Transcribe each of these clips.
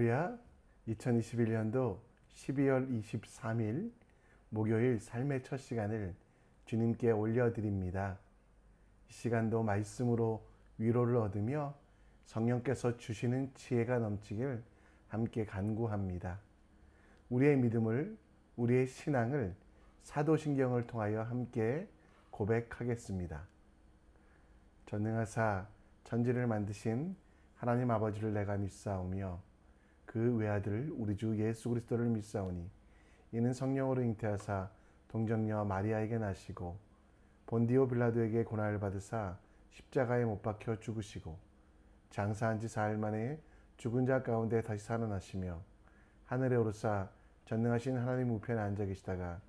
할렐루야. 2021년도 12월 23일 목요일 삶의 첫 시간을 주님께 올려드립니다. 이 시간도 말씀으로 위로를 얻으며 성령께서 주시는 지혜가 넘치길 함께 간구합니다. 우리의 믿음을, 우리의 신앙을 사도신경을 통하여 함께 고백하겠습니다. 전능하사 천지를 만드신 하나님 아버지를 내가 믿사오며 그 외아들 우리 주 예수 그리스도를 믿사오니 이는 성령으로 잉태하사 동정녀 마리아에게 나시고 본디오 빌라도에게 고난을 받으사 십자가에 못 박혀 죽으시고 장사한 지 사흘 만에 죽은 자 가운데 다시 살아나시며 하늘에 오르사 전능하신 하나님 우편에 앉아 계시다가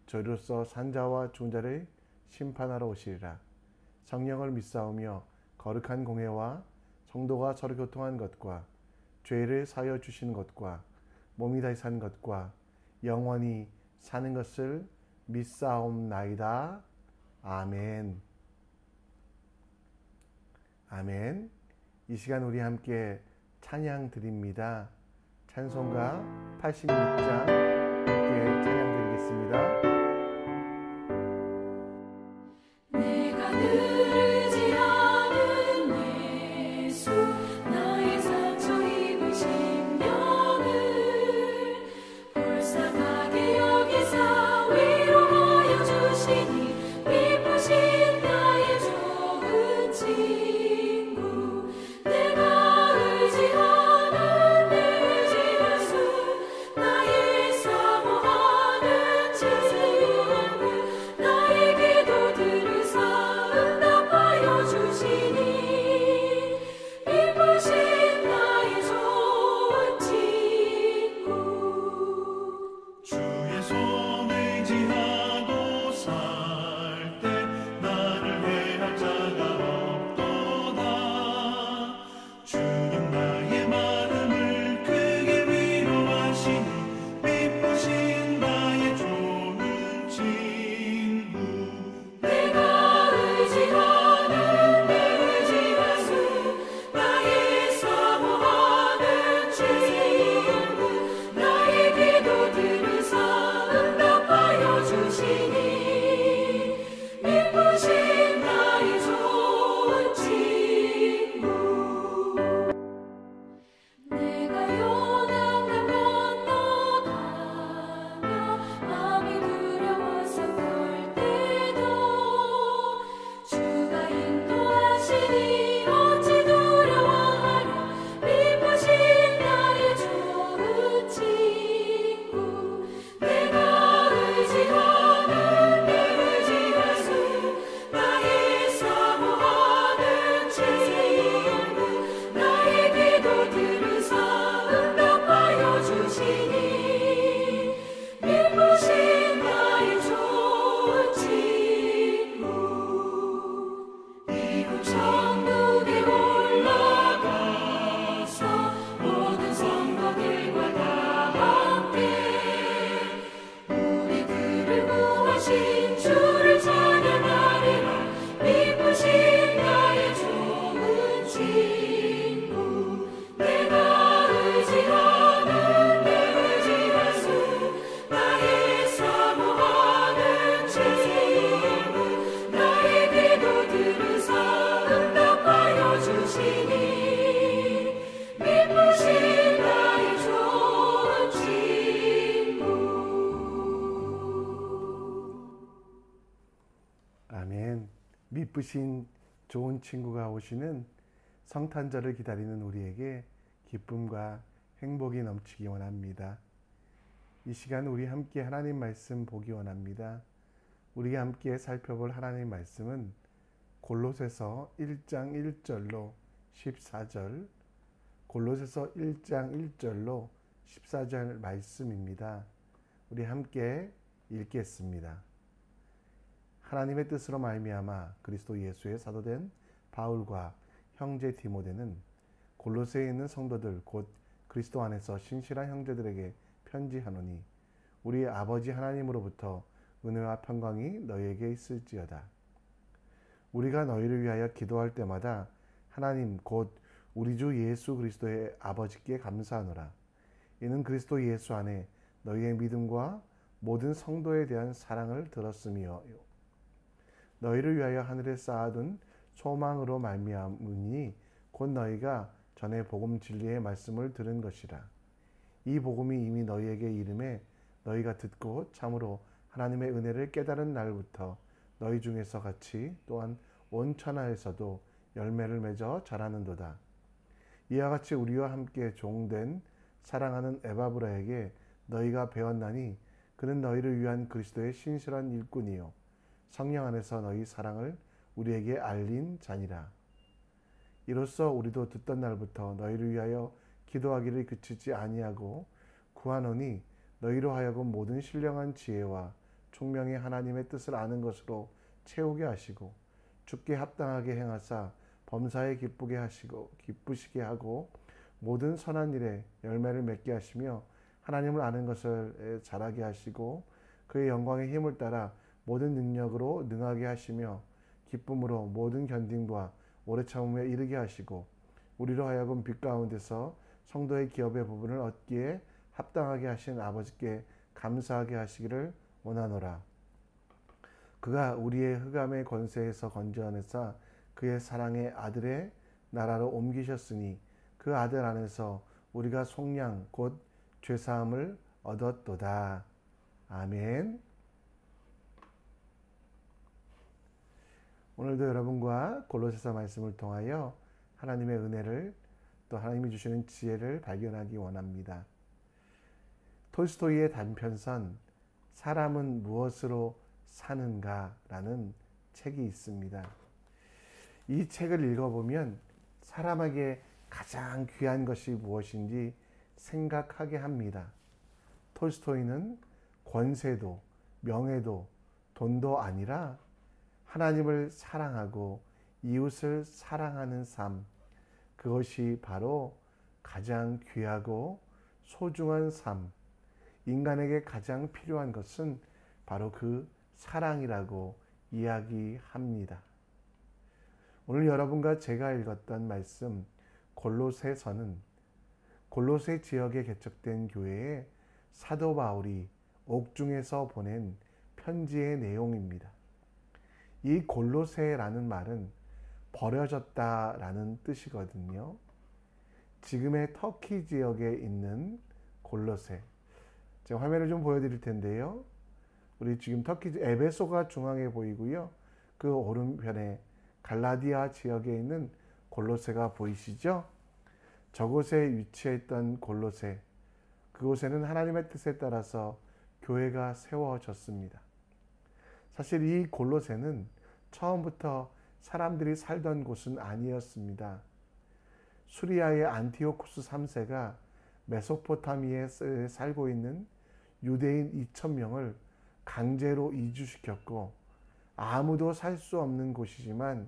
저희로서 산자와 죽은 자를 심판하러 오시리라. 성령을 믿사오며 거룩한 공회와 성도가 서로 교통한 것과 죄를 사하여 주시는 것과 몸이 다시 산 것과 영원히 사는 것을 믿사옵나이다. 아멘. 아멘. 이 시간 우리 함께 찬양 드립니다. 찬송가 86장 함께 찬양 드리겠습니다. 아멘. 미쁘신 좋은 친구가 오시는 성탄절을 기다리는 우리에게 기쁨과 행복이 넘치기 원합니다. 이 시간 우리 함께 하나님 말씀 보기 원합니다. 우리가 함께 살펴볼 하나님 말씀은 골로새서 1장 1절로 14절, 골로새서 1장 1절로 14절 말씀입니다. 우리 함께 읽겠습니다. 하나님의 뜻으로 말미암아 그리스도 예수의 사도된 바울과 형제 디모데는 골로새에 있는 성도들 곧 그리스도 안에서 신실한 형제들에게 편지하노니 우리 아버지 하나님으로부터 은혜와 평강이 너희에게 있을지어다. 우리가 너희를 위하여 기도할 때마다 하나님 곧 우리 주 예수 그리스도의 아버지께 감사하노라. 이는 그리스도 예수 안에 너희의 믿음과 모든 성도에 대한 사랑을 들었음이요 너희를 위하여 하늘에 쌓아둔 소망으로 말미암으니 곧 너희가 전에 복음 진리의 말씀을 들은 것이라. 이 복음이 이미 너희에게 이름에 너희가 듣고 참으로 하나님의 은혜를 깨달은 날부터 너희 중에서 같이 또한 온 천하에서도 열매를 맺어 자라는도다. 이와 같이 우리와 함께 종된 사랑하는 에바브라에게 너희가 배웠나니 그는 너희를 위한 그리스도의 신실한 일꾼이요 성령 안에서 너희 사랑을 우리에게 알린 자니라. 이로써 우리도 듣던 날부터 너희를 위하여 기도하기를 그치지 아니하고 구하노니 너희로 하여금 모든 신령한 지혜와 총명의 하나님의 뜻을 아는 것으로 채우게 하시고 주께 합당하게 행하사 범사에 기쁘시게 하고 모든 선한 일에 열매를 맺게 하시며 하나님을 아는 것을 잘하게 하시고 그의 영광의 힘을 따라 모든 능력으로 능하게 하시며 기쁨으로 모든 견딤과 오래 참음에 이르게 하시고 우리로 하여금 빛 가운데서 성도의 기업의 부분을 얻기에 합당하게 하신 아버지께 감사하게 하시기를 원하노라. 그가 우리의 흑암의 권세에서 건져내사 그의 사랑의 아들의 나라로 옮기셨으니 그 아들 안에서 우리가 속량 곧 죄사함을 얻었도다. 아멘. 오늘도 여러분과 골로새서 말씀을 통하여 하나님의 은혜를 또 하나님이 주시는 지혜를 발견하기 원합니다. 톨스토이의 단편선 사람은 무엇으로 사는가라는 책이 있습니다. 이 책을 읽어보면 사람에게 가장 귀한 것이 무엇인지 생각하게 합니다. 톨스토이는 권세도 명예도 돈도 아니라 하나님을 사랑하고 이웃을 사랑하는 삶, 그것이 바로 가장 귀하고 소중한 삶, 인간에게 가장 필요한 것은 바로 그 사랑이라고 이야기합니다. 오늘 여러분과 제가 읽었던 말씀 골로새서는 골로새 지역에 개척된 교회에 사도 바울이 옥중에서 보낸 편지의 내용입니다. 이 골로새라는 말은 버려졌다라는 뜻이거든요. 지금의 터키 지역에 있는 골로새. 제가 화면을 좀 보여드릴 텐데요. 우리 지금 터키 에베소가 중앙에 보이고요. 그 오른편에 갈라디아 지역에 있는 골로새가 보이시죠? 저곳에 위치했던 골로새, 그곳에는 하나님의 뜻에 따라서 교회가 세워졌습니다. 사실 이 골로새는 처음부터 사람들이 살던 곳은 아니었습니다. 수리아의 안티오쿠스 3세가 메소포타미아에 살고 있는 유대인 2,000명을 강제로 이주시켰고 아무도 살 수 없는 곳이지만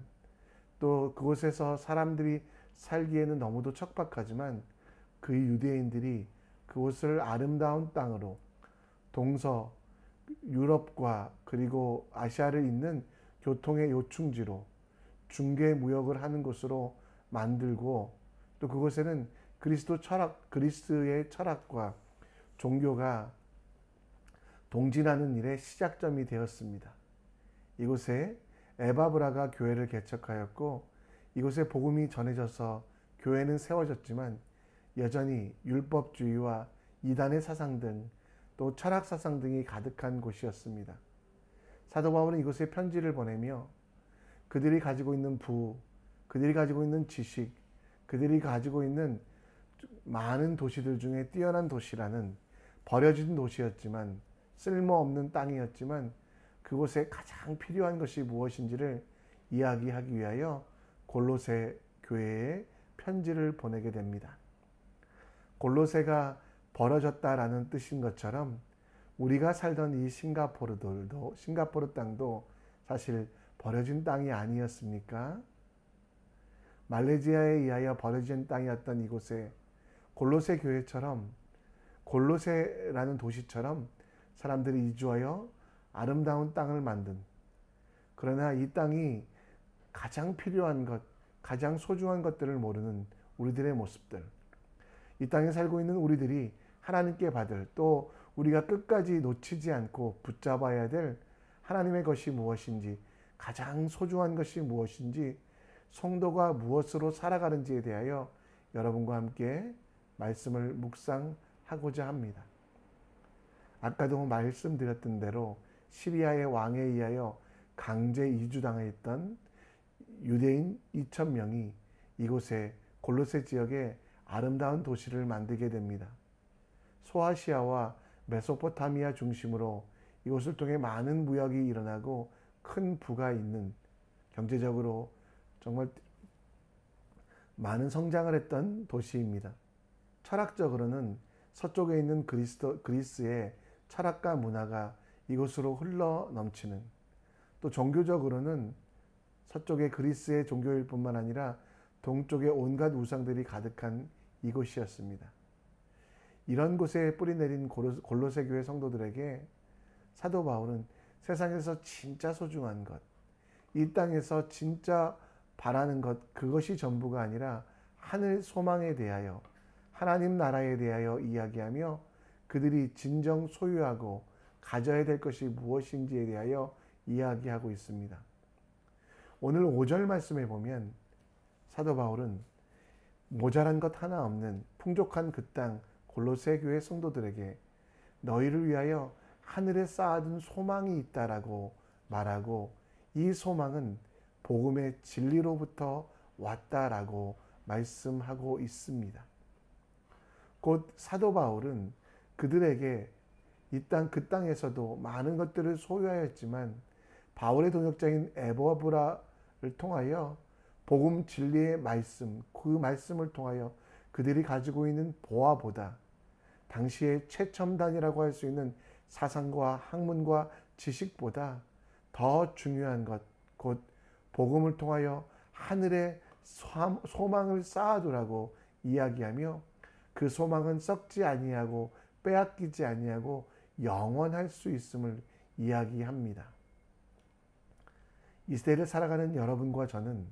또 그곳에서 사람들이 살기에는 너무도 척박하지만 그 유대인들이 그곳을 아름다운 땅으로 동서 유럽과 그리고 아시아를 잇는 교통의 요충지로 중개 무역을 하는 곳으로 만들고 또 그곳에는 그리스의 철학과 종교가 동진하는 일의 시작점이 되었습니다. 이곳에 에바브라가 교회를 개척하였고 이곳에 복음이 전해져서 교회는 세워졌지만 여전히 율법주의와 이단의 사상 등 또 철학 사상 등이 가득한 곳이었습니다. 사도 바울은 이곳에 편지를 보내며 그들이 가지고 있는 그들이 가지고 있는 지식, 그들이 가지고 있는 많은 도시들 중에 뛰어난 도시라는 버려진 도시였지만 쓸모없는 땅이었지만 그곳에 가장 필요한 것이 무엇인지를 이야기하기 위하여 골로새 교회에 편지를 보내게 됩니다. 골로새가 벌어졌다라는 뜻인 것처럼 우리가 살던 이 싱가포르 땅도 사실 버려진 땅이 아니었습니까? 말레이시아에 의하여 버려진 땅이었던 이곳에 골로새 교회처럼 골로새라는 도시처럼 사람들이 이주하여 아름다운 땅을 만든, 그러나 이 땅이 가장 필요한 것, 가장 소중한 것들을 모르는 우리들의 모습들, 이 땅에 살고 있는 우리들이 하나님께 받을, 또 우리가 끝까지 놓치지 않고 붙잡아야 될 하나님의 것이 무엇인지, 가장 소중한 것이 무엇인지, 성도가 무엇으로 살아가는지에 대하여 여러분과 함께 말씀을 묵상하고자 합니다. 아까도 말씀드렸던 대로 시리아의 왕에 의하여 강제 이주당했던 유대인 2,000명이 이곳에 골로새 지역에 아름다운 도시를 만들게 됩니다. 소아시아와 메소포타미아 중심으로 이곳을 통해 많은 무역이 일어나고 큰 부가 있는, 경제적으로 정말 많은 성장을 했던 도시입니다. 철학적으로는 서쪽에 있는 그리스의 철학과 문화가 이곳으로 흘러 넘치는, 또 종교적으로는 서쪽의 그리스의 종교일 뿐만 아니라 동쪽에 온갖 우상들이 가득한 이곳이었습니다. 이런 곳에 뿌리내린 골로새 교회 성도들에게 사도 바울은 세상에서 진짜 소중한 것, 이 땅에서 진짜 바라는 것, 그것이 전부가 아니라 하늘 소망에 대하여, 하나님 나라에 대하여 이야기하며 그들이 진정 소유하고 가져야 될 것이 무엇인지에 대하여 이야기하고 있습니다. 오늘 5절 말씀에 보면 사도 바울은 모자란 것 하나 없는 풍족한 그 땅 골로새 교회 성도들에게 너희를 위하여 하늘에 쌓아둔 소망이 있다라고 말하고, 이 소망은 복음의 진리로부터 왔다라고 말씀하고 있습니다. 곧 사도 바울은 그들에게 그 땅에서도 많은 것들을 소유하였지만 바울의 동역자인 에버브라를 통하여 복음 진리의 말씀, 그 말씀을 통하여 그들이 가지고 있는 보화보다 당시의 최첨단이라고 할 수 있는 사상과 학문과 지식보다 더 중요한 것, 곧 복음을 통하여 하늘에 소망을 쌓아두라고 이야기하며, 그 소망은 썩지 아니하고 빼앗기지 아니하고 영원할 수 있음을 이야기합니다. 이 시대를 살아가는 여러분과 저는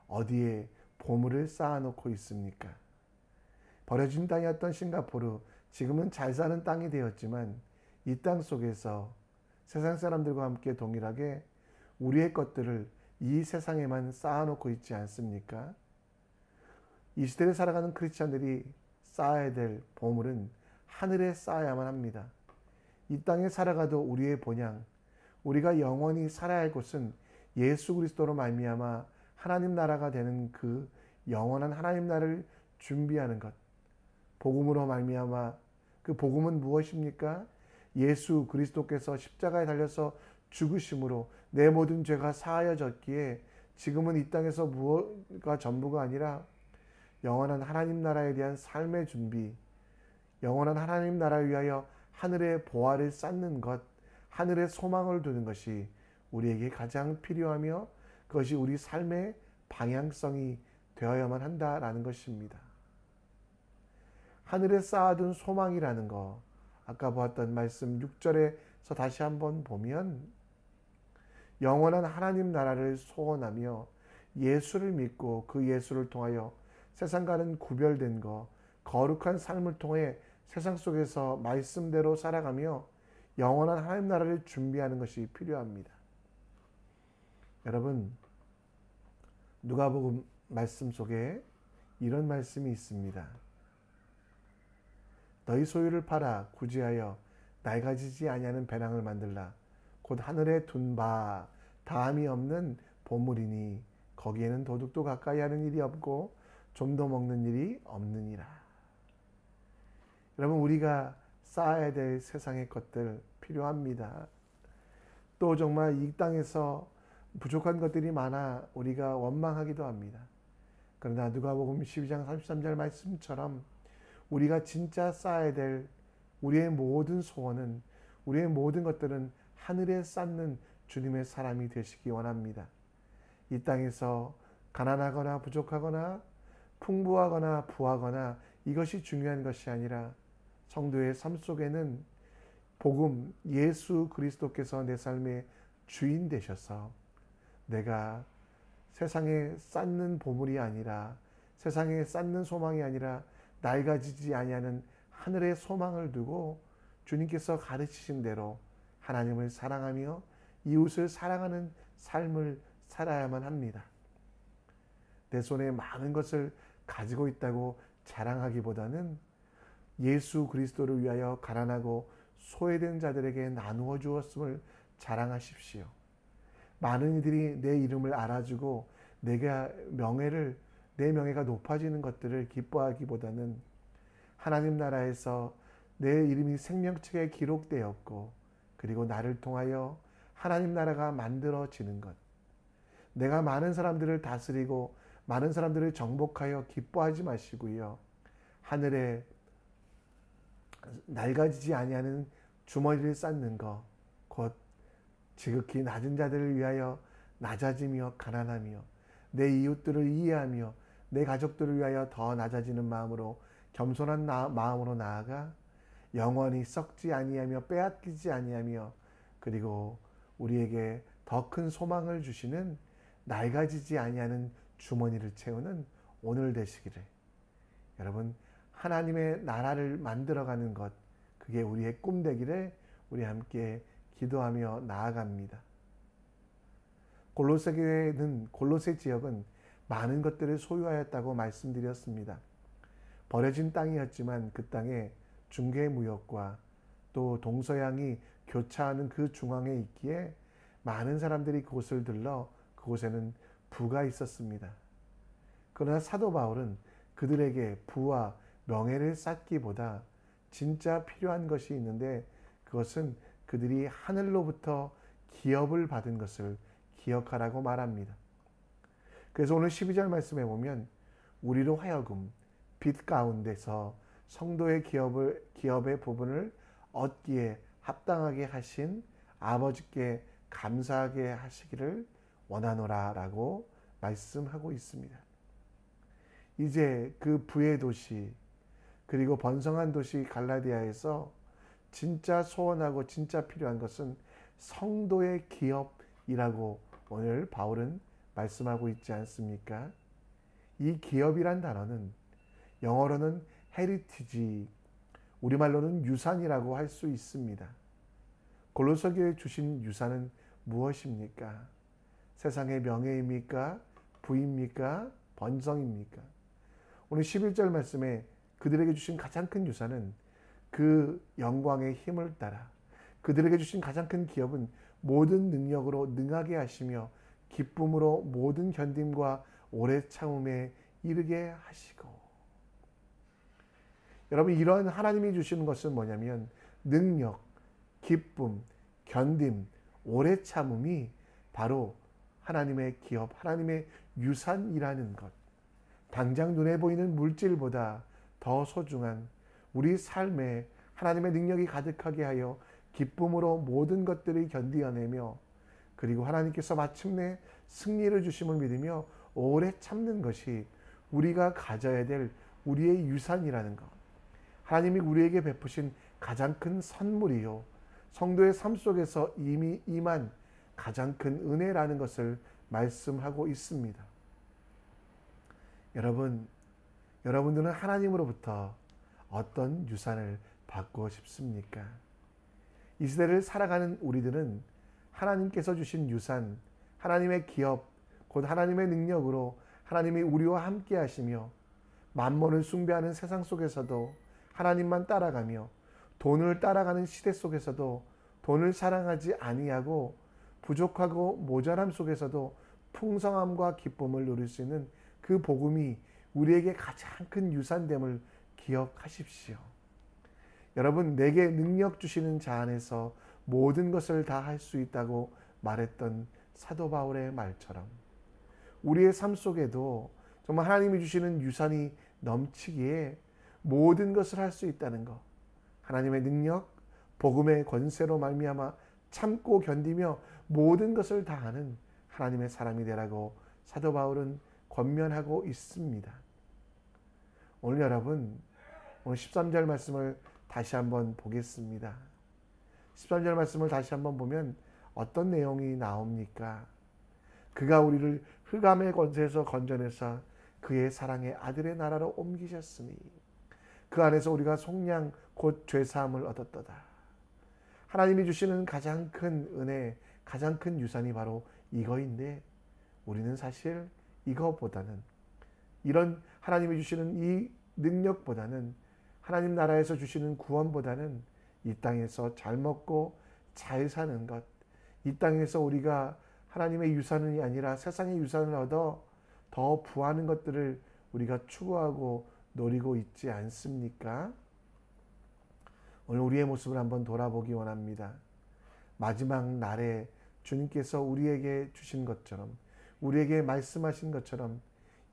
어디에 보물을 쌓아놓고 있습니까? 버려진 땅이었던 싱가포르, 지금은 잘 사는 땅이 되었지만 이 땅 속에서 세상 사람들과 함께 동일하게 우리의 것들을 이 세상에만 쌓아놓고 있지 않습니까? 이 시대를 살아가는 크리스찬들이 쌓아야 될 보물은 하늘에 쌓아야만 합니다. 이 땅에 살아가도 우리의 본향, 우리가 영원히 살아야 할 곳은 예수 그리스도로 말미암아 하나님 나라가 되는 그 영원한 하나님 나라를 준비하는 것, 복음으로 말미암아, 그 복음은 무엇입니까? 예수 그리스도께서 십자가에 달려서 죽으심으로 내 모든 죄가 사하여졌기에 지금은 이 땅에서 무엇가 전부가 아니라 영원한 하나님 나라에 대한 삶의 준비, 영원한 하나님 나라를 위하여 하늘의 보화를 쌓는 것, 하늘의 소망을 두는 것이 우리에게 가장 필요하며 그것이 우리 삶의 방향성이 되어야만 한다라는 것입니다. 하늘에 쌓아둔 소망이라는 거, 아까 보았던 말씀 6절에서 다시 한번 보면 영원한 하나님 나라를 소원하며 예수를 믿고 그 예수를 통하여 세상과는 구별된 거, 거룩한 삶을 통해 세상 속에서 말씀대로 살아가며 영원한 하나님 나라를 준비하는 것이 필요합니다. 여러분, 누가복음 말씀 속에 이런 말씀이 있습니다. 너희 소유를 팔아 구제하여 낡아지지 아니하는 배낭을 만들라. 곧 하늘에 둔 바 다함이 없는 보물이니 거기에는 도둑도 가까이 하는 일이 없고 좀도 먹는 일이 없느니라. 여러분, 우리가 쌓아야 될 세상의 것들 필요합니다. 또 정말 이 땅에서 부족한 것들이 많아 우리가 원망하기도 합니다. 그러나 누가복음 12장 33절 말씀처럼 우리가 진짜 쌓아야 될 우리의 모든 소원은, 우리의 모든 것들은 하늘에 쌓는 주님의 사람이 되시기 원합니다. 이 땅에서 가난하거나 부족하거나 풍부하거나 부하거나 이것이 중요한 것이 아니라 성도의 삶 속에는 복음, 예수 그리스도께서 내 삶의 주인 되셔서 내가 세상에 쌓는 보물이 아니라 세상에 쌓는 소망이 아니라 낡아지지 아니하는 하늘의 소망을 두고 주님께서 가르치신 대로 하나님을 사랑하며 이웃을 사랑하는 삶을 살아야만 합니다. 내 손에 많은 것을 가지고 있다고 자랑하기보다는 예수 그리스도를 위하여 가난하고 소외된 자들에게 나누어 주었음을 자랑하십시오. 많은 이들이 내 이름을 알아주고 내 명예가 높아지는 것들을 기뻐하기보다는 하나님 나라에서 내 이름이 생명책에 기록되었고 그리고 나를 통하여 하나님 나라가 만들어지는 것, 내가 많은 사람들을 다스리고 많은 사람들을 정복하여 기뻐하지 마시고요, 하늘에 낡아지지 아니하는 주머니를 쌓는 것, 곧 지극히 낮은 자들을 위하여 낮아지며 가난하며 내 이웃들을 이해하며 내 가족들을 위하여 더 낮아지는 마음으로 겸손한 마음으로 나아가 영원히 썩지 아니하며 빼앗기지 아니하며 그리고 우리에게 더 큰 소망을 주시는 낡아지지 아니하는 주머니를 채우는 오늘 되시기를. 여러분, 하나님의 나라를 만들어가는 것, 그게 우리의 꿈 되기를 우리 함께 기도하며 나아갑니다. 골로새 교회는, 골로새 지역은 많은 것들을 소유하였다고 말씀드렸습니다. 버려진 땅이었지만 그 땅에 중개무역과 또 동서양이 교차하는 그 중앙에 있기에 많은 사람들이 그곳을 들러 그곳에는 부가 있었습니다. 그러나 사도 바울은 그들에게 부와 명예를 쌓기보다 진짜 필요한 것이 있는데 그것은 그들이 하늘로부터 기업을 받은 것을 기억하라고 말합니다. 그래서 오늘 12절 말씀에 보면 우리로 하여금 빛 가운데서 성도의 기업의 부분을 얻기에 합당하게 하신 아버지께 감사하게 하시기를 원하노라 라고 말씀하고 있습니다. 이제 그 부의 도시 그리고 번성한 도시 갈라디아에서 진짜 소원하고 진짜 필요한 것은 성도의 기업이라고 오늘 바울은 말씀하고 있지 않습니까? 이 기업이란 단어는 영어로는 헤리티지, 우리말로는 유산이라고 할 수 있습니다. 골로새 교회에 주신 유산은 무엇입니까? 세상의 명예입니까? 부입니까? 번성입니까? 오늘 11절 말씀에 그들에게 주신 가장 큰 유산은 그 영광의 힘을 따라 그들에게 주신 가장 큰 기업은 모든 능력으로 능하게 하시며 기쁨으로 모든 견딤과 오래 참음에 이르게 하시고. 여러분, 이런 하나님이 주시는 것은 뭐냐면 능력, 기쁨, 견딤, 오래 참음이 바로 하나님의 기업, 하나님의 유산이라는 것. 당장 눈에 보이는 물질보다 더 소중한 우리 삶에 하나님의 능력이 가득하게 하여 기쁨으로 모든 것들을 견디어내며 그리고 하나님께서 마침내 승리를 주심을 믿으며 오래 참는 것이 우리가 가져야 될 우리의 유산이라는 것. 하나님이 우리에게 베푸신 가장 큰 선물이요, 성도의 삶 속에서 이미 임한 가장 큰 은혜라는 것을 말씀하고 있습니다. 여러분들은 하나님으로부터 어떤 유산을 받고 싶습니까? 이 시대를 살아가는 우리들은 하나님께서 주신 유산, 하나님의 기업, 곧 하나님의 능력으로 하나님이 우리와 함께 하시며 만몬을 숭배하는 세상 속에서도 하나님만 따라가며 돈을 따라가는 시대 속에서도 돈을 사랑하지 아니하고 부족하고 모자람 속에서도 풍성함과 기쁨을 누릴 수 있는 그 복음이 우리에게 가장 큰 유산됨을 기억하십시오. 여러분, 내게 능력 주시는 자 안에서 모든 것을 다 할 수 있다고 말했던 사도 바울의 말처럼 우리의 삶 속에도 정말 하나님이 주시는 유산이 넘치기에 모든 것을 할 수 있다는 것, 하나님의 능력, 복음의 권세로 말미암아 참고 견디며 모든 것을 다 하는 하나님의 사람이 되라고 사도 바울은 권면하고 있습니다. 오늘 여러분, 오늘 13절 말씀을 다시 한번 보겠습니다. 13절 말씀을 다시 한번 보면 어떤 내용이 나옵니까? 그가 우리를 흑암의 권세에서 건져내사 그의 사랑의 아들의 나라로 옮기셨으니 그 안에서 우리가 속량 곧 죄사함을 얻었도다. 하나님이 주시는 가장 큰 은혜, 가장 큰 유산이 바로 이거인데 우리는 사실 이거보다는, 이런 하나님이 주시는 이 능력보다는, 하나님 나라에서 주시는 구원보다는 이 땅에서 잘 먹고 잘 사는 것, 이 땅에서 우리가 하나님의 유산이 아니라 세상의 유산을 얻어 더 부하는 것들을 우리가 추구하고 노리고 있지 않습니까? 오늘 우리의 모습을 한번 돌아보기 원합니다. 마지막 날에 주님께서 우리에게 주신 것처럼, 우리에게 말씀하신 것처럼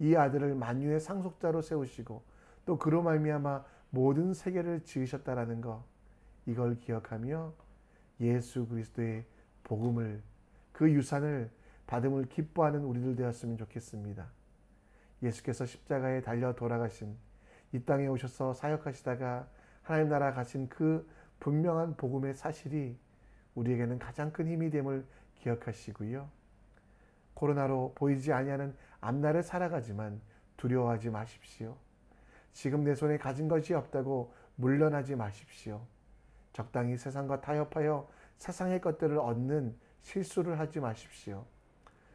이 아들을 만유의 상속자로 세우시고 또 그로 말미암아 모든 세계를 지으셨다라는 것, 이걸 기억하며 예수 그리스도의 복음을, 그 유산을 받음을 기뻐하는 우리들 되었으면 좋겠습니다. 예수께서 십자가에 달려 돌아가신, 이 땅에 오셔서 사역하시다가 하나님 나라 가신 그 분명한 복음의 사실이 우리에게는 가장 큰 힘이 됨을 기억하시고요. 코로나로 보이지 아니하는 앞날을 살아가지만 두려워하지 마십시오. 지금 내 손에 가진 것이 없다고 물러나지 마십시오. 적당히 세상과 타협하여 세상의 것들을 얻는 실수를 하지 마십시오.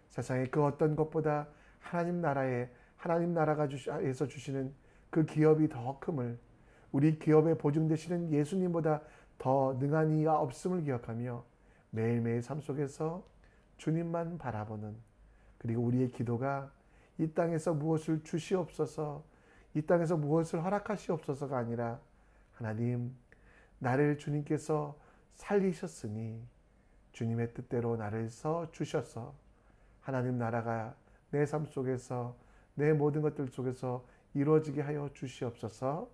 세상의 그 어떤 것보다 하나님 나라가 에서 주시는 그 기업이 더 큼을, 우리 기업에 보증되시는 예수님보다 더 능한 이가 없음을 기억하며 매일매일 삶 속에서 주님만 바라보는, 그리고 우리의 기도가 이 땅에서 무엇을 주시옵소서, 이 땅에서 무엇을 허락하시옵소서가 아니라 하나님, 나를 주님께서 살리셨으니 주님의 뜻대로 나를 서 주셔서 하나님 나라가 내 삶 속에서, 내 모든 것들 속에서 이루어지게 하여 주시옵소서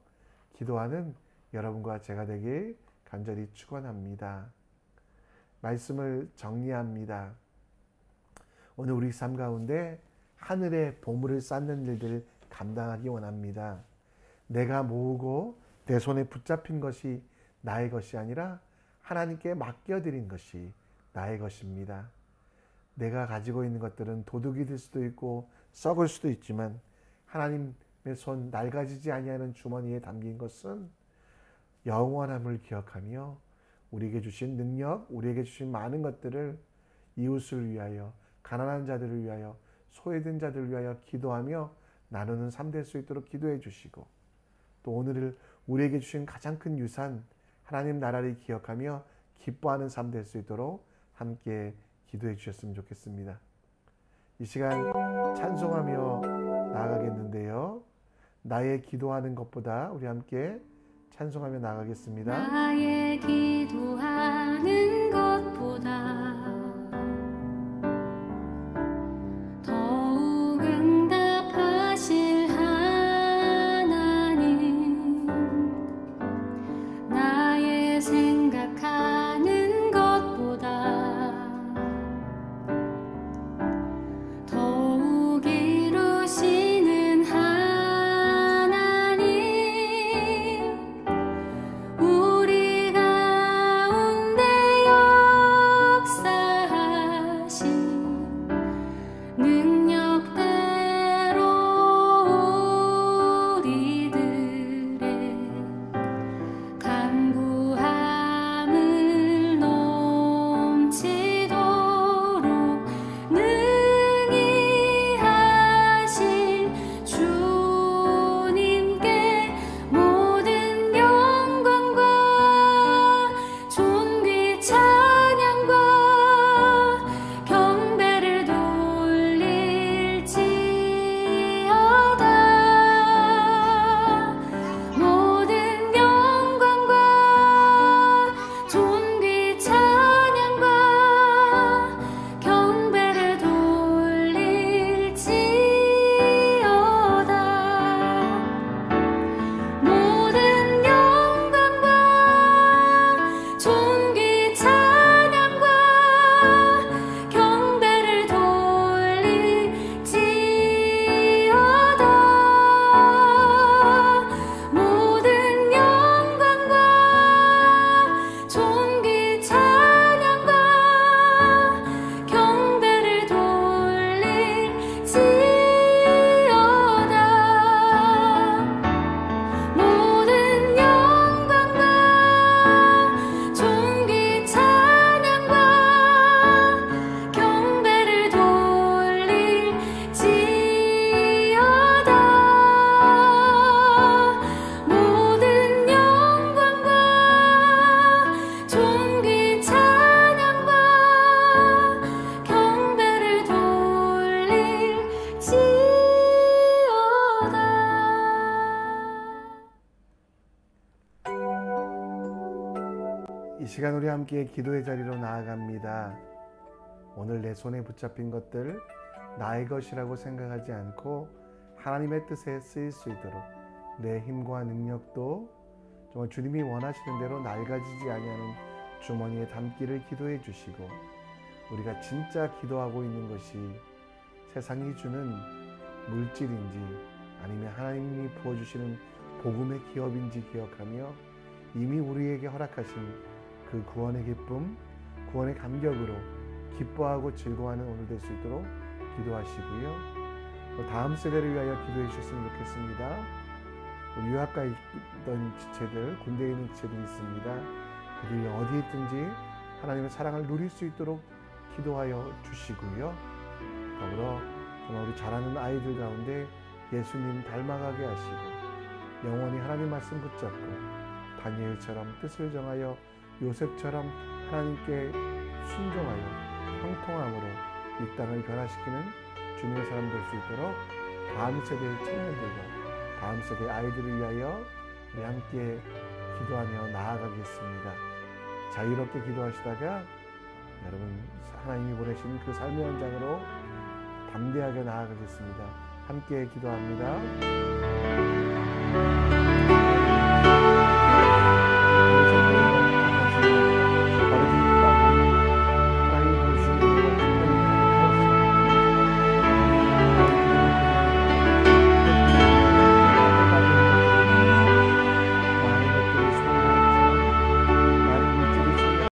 기도하는 여러분과 제가 되길 간절히 축원합니다. 말씀을 정리합니다. 오늘 우리 삶 가운데 하늘의 보물을 쌓는 일들을 감당하기 원합니다. 내가 모으고 내 손에 붙잡힌 것이 나의 것이 아니라 하나님께 맡겨드린 것이 나의 것입니다. 내가 가지고 있는 것들은 도둑이 될 수도 있고 썩을 수도 있지만 하나님의 손, 낡아지지 아니하는 주머니에 담긴 것은 영원함을 기억하며 우리에게 주신 능력, 우리에게 주신 많은 것들을 이웃을 위하여, 가난한 자들을 위하여, 소외된 자들을 위하여 기도하며 나누는 삶 될 수 있도록 기도해 주시고, 또 오늘을 우리에게 주신 가장 큰 유산 하나님 나라를 기억하며 기뻐하는 삶 될 수 있도록 함께 기도해 주셨으면 좋겠습니다. 이 시간 찬송하며 나아가겠는데요, 나의 기도하는 것보다 우리 함께 찬송하며 나아가겠습니다. 나의 기도하는 것보다 더욱 응답하실 하나님, 나의 생각하는 것보다 더욱 이루시는 하나님, 우리가 시간 우리 함께 기도의 자리로 나아갑니다. 오늘 내 손에 붙잡힌 것들 나의 것이라고 생각하지 않고 하나님의 뜻에 쓰일 수 있도록 내 힘과 능력도 정말 주님이 원하시는 대로 낡아지지 아니하는 주머니에 담기를 기도해 주시고, 우리가 진짜 기도하고 있는 것이 세상이 주는 물질인지 아니면 하나님이 부어주시는 복음의 기업인지 기억하며 이미 우리에게 허락하신 그 구원의 기쁨, 구원의 감격으로 기뻐하고 즐거워하는 오늘 될 수 있도록 기도하시고요. 또 다음 세대를 위하여 기도해 주셨으면 좋겠습니다. 우리 유학가에 있던 지체들, 군대에 있는 지체들이 있습니다. 그들이 어디에 있든지 하나님의 사랑을 누릴 수 있도록 기도하여 주시고요. 더불어 정말 우리 자라는 아이들 가운데 예수님 닮아가게 하시고 영원히 하나님 말씀 붙잡고 다니엘처럼 뜻을 정하여 요셉처럼 하나님께 순종하여 형통함으로 이 땅을 변화시키는 주님의 사람 될 수 있도록 다음 세대의 청년들과 다음 세대 아이들을 위하여 우리 함께 기도하며 나아가겠습니다. 자유롭게 기도하시다가 여러분 하나님이 보내신 그 삶의 현장으로 담대하게 나아가겠습니다. 함께 기도합니다.